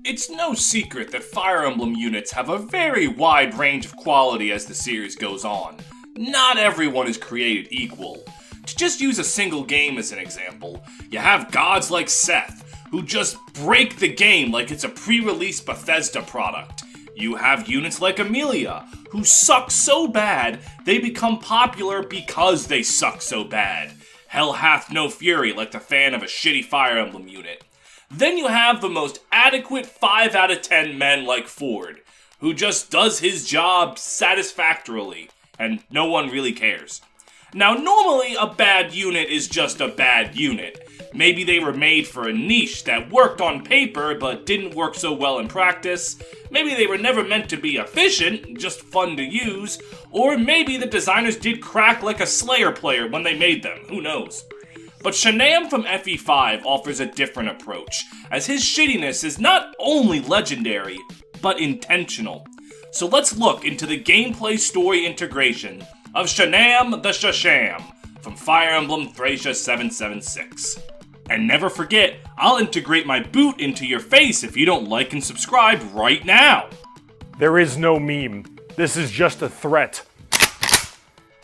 It's no secret that Fire Emblem units have a very wide range of quality as the series goes on. Not everyone is created equal. To just use a single game as an example, you have gods like Seth, who just break the game like it's a pre-release Bethesda product. You have units like Amelia, who suck so bad they become popular because they suck so bad. Hell hath no fury like the fan of a shitty Fire Emblem unit. Then you have the most adequate 5 out of 10 men like Ford, who just does his job satisfactorily, and no one really cares. Now, normally a bad unit is just a bad unit. Maybe they were made for a niche that worked on paper but didn't work so well in practice. Maybe they were never meant to be efficient, just fun to use. Or maybe the designers did crack like a Slayer player when they made them, who knows. But Shanam from FE5 offers a different approach, as his shittiness is not only legendary, but intentional. So let's look into the gameplay story integration of Shanam the Shasham from Fire Emblem Thracia 776. And never forget, I'll integrate my boot into your face if you don't like and subscribe right now! There is no meme. This is just a threat.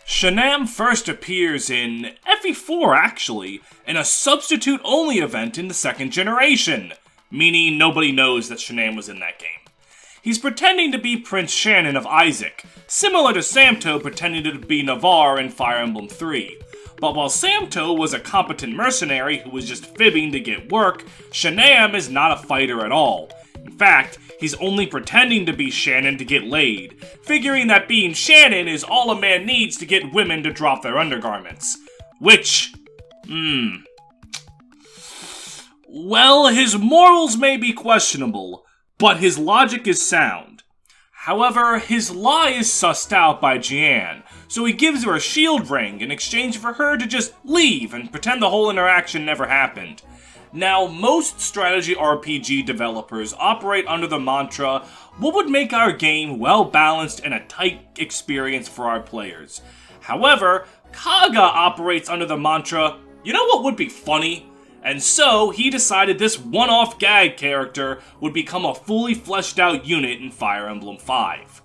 Shanam first appears in FE4 actually, in a substitute-only event in the second generation, meaning nobody knows that Shanam was in that game. He's pretending to be Prince Shannon of Isaac, similar to Samto pretending to be Navarre in Fire Emblem 3. But while Samto was a competent mercenary who was just fibbing to get work, Shanam is not a fighter at all. In fact, he's only pretending to be Shannon to get laid, figuring that being Shannon is all a man needs to get women to drop their undergarments. Which, well, his morals may be questionable, but his logic is sound. However, his lie is sussed out by Jian, so he gives her a shield ring in exchange for her to just leave and pretend the whole interaction never happened. Now, most strategy RPG developers operate under the mantra, what would make our game well-balanced and a tight experience for our players? However, Kaga operates under the mantra, you know what would be funny? And so, he decided this one-off gag character would become a fully fleshed out unit in Fire Emblem 5.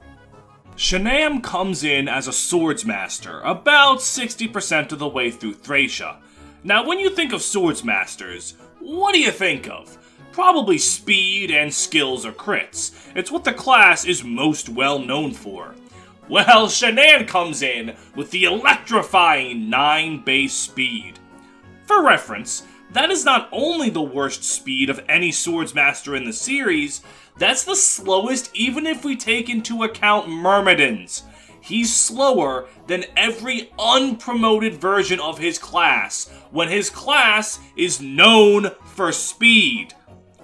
Shanam comes in as a swordsmaster, about 60% of the way through Thracia. Now, when you think of swordsmasters, what do you think of? Probably speed and skills or crits. It's what the class is most well known for. Well, Shanam comes in with the electrifying 9 base speed. For reference, that is not only the worst speed of any swordsmaster in the series, that's the slowest even if we take into account Myrmidons. He's slower than every unpromoted version of his class, when his class is known for speed.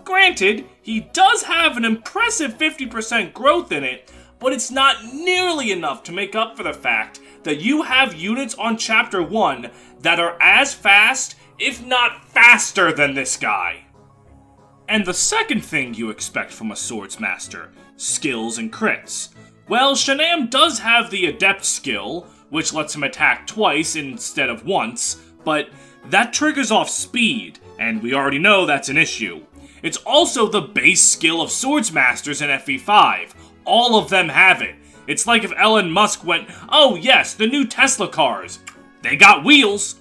Granted, he does have an impressive 50% growth in it, but it's not nearly enough to make up for the fact that you have units on Chapter 1 that are as fast, if not faster than this guy. And the second thing you expect from a swordsmaster, skills and crits. Well, Shanam does have the Adept skill, which lets him attack twice instead of once, but that triggers off speed, and we already know that's an issue. It's also the base skill of swordsmasters in FE5. All of them have it. It's like if Elon Musk went, oh yes, the new Tesla cars. They got wheels.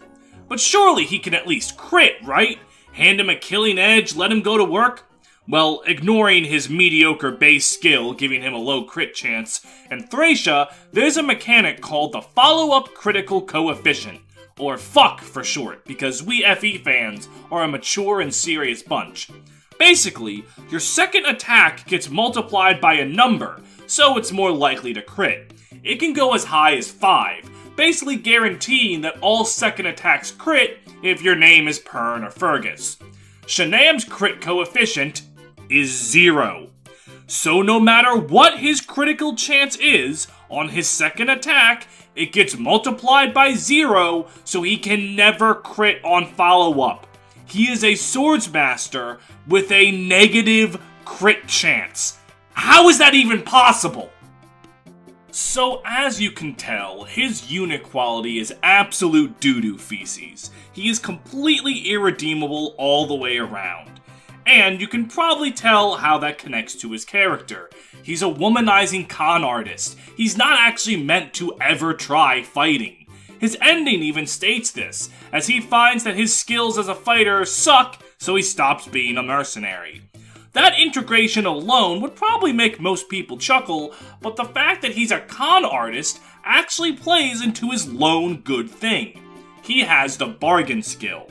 But surely he can at least crit, right? Hand him a killing edge, let him go to work? Well, ignoring his mediocre base skill, giving him a low crit chance, in Thracia, there's a mechanic called the follow-up critical coefficient, or FUCK for short, because we FE fans are a mature and serious bunch. Basically, your second attack gets multiplied by a number, so it's more likely to crit. It can go as high as 5, basically guaranteeing that all second attacks crit if your name is Pern or Fergus. Shanam's crit coefficient is 0. So no matter what his critical chance is, on his second attack, it gets multiplied by 0, so he can never crit on follow-up. He is a swordsmaster with a negative crit chance. How is that even possible? So as you can tell, his unit quality is absolute doo-doo feces. He is completely irredeemable all the way around. And you can probably tell how that connects to his character. He's a womanizing con artist. He's not actually meant to ever try fighting. His ending even states this, as he finds that his skills as a fighter suck, so he stops being a mercenary. That integration alone would probably make most people chuckle, but the fact that he's a con artist actually plays into his lone good thing. He has the bargain skill.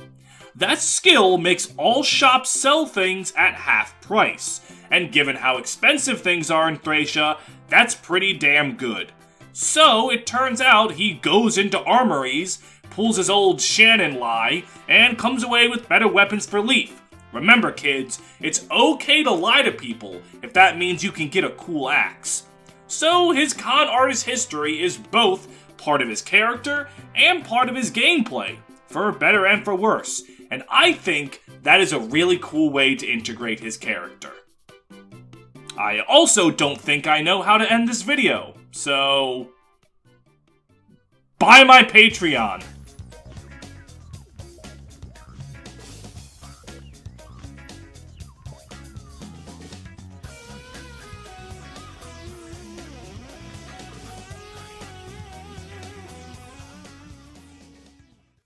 That skill makes all shops sell things at half price, and given how expensive things are in Thracia, that's pretty damn good. So it turns out he goes into armories, pulls his old Shannon lie, and comes away with better weapons for Leaf. Remember kids, it's okay to lie to people if that means you can get a cool axe. So his con artist history is both part of his character and part of his gameplay, for better and for worse, and I think that is a really cool way to integrate his character. I also don't think I know how to end this video, so buy my Patreon.